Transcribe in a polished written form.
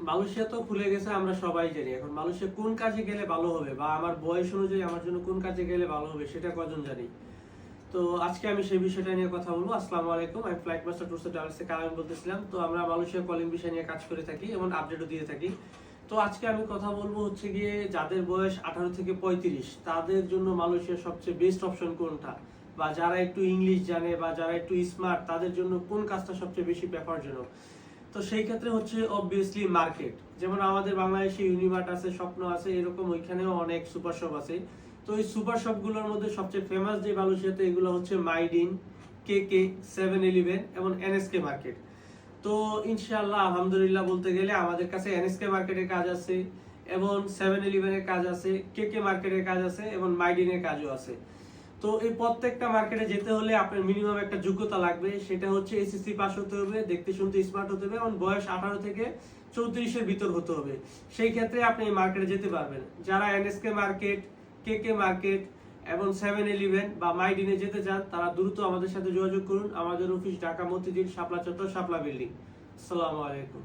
Malaysia তো খুলে গেছে, আমরা সবাই জানি। এখন মালয়েশিয়া কোন কাজে গেলে ভালো হবে বা আমার বয়স অনুযায়ী আমার জন্য কোন কাজে গেলে ভালো হবে সেটা কজন জানি। তো আজকে আমি সেই বিষয়টা নিয়ে কথা বলবো। আসসালামু আলাইকুম, আমি flight master tours and travels থেকে কালাম বলতেছিলাম। তো আমরা মালয়েশিয়া কলিং বিষয় নিয়ে কাজ করে থাকি এবং আপডেটও দিয়ে থাকি। তো আজকে আমি কথা বলবো হচ্ছে গিয়ে যাদের বয়স 18 থেকে 35 তাদের জন্য মালয়েশিয়ার সবচেয়ে বেস্ট অপশন কোনটা, বা যারা একটু ইংলিশ জানে বা যারা একটু স্মার্ট তাদের জন্য কোন কাজটা সবচেয়ে বেশি প্রেফারজনক। তো সেই ক্ষেত্রে হচ্ছে অবভিয়াসলি মার্কেট। যেমন আমাদের বাংলাদেশে ইউনিমার্ট আছে, স্বপ্ন আছে, এরকম ওইখানেও অনেক সুপার শপ আছে। তো এই সুপার শপগুলোর মধ্যে সবচেয়ে ফেমাস যে মালয়েশিয়াতে এগুলো হচ্ছে মাইডিন, কেকে, 7-11 এবং এনএসকে মার্কেট। তো ইনশাআল্লাহ আলহামদুলিল্লাহ বলতে গেলে আমাদের কাছে এনএসকে মার্কেটের কাজ আছে এবং 7-11 এর কাজ আছে, কেকে মার্কেটের কাজ আছে এবং মাইডিনের কাজও আছে। তো এই প্রত্যেকটা মার্কেটে যেতে হলে আপনার মিনিমাম একটা যোগ্যতা লাগবে, সেটা হচ্ছে এসএসসি পাস হতে হবে, দেখতে শুনতে স্মার্ট হতে হবে এবং বয়স 18 থেকে 34-এর ভিতর হতে হবে। সেই ক্ষেত্রে আপনি এই মার্কেটে যেতে পারবেন। যারা এনএসকে মার্কেট, কেকে মার্কেট এবং 7-11 বা মাইডিনে যেতে চান তারা দ্রুত আমাদের সাথে যোগাযোগ করুন। আমাদের অফিস ঢাকা মতিঝিল, শাপলা চত্বর, শাপলা বিল্ডিং। আসসালামু আলাইকুম।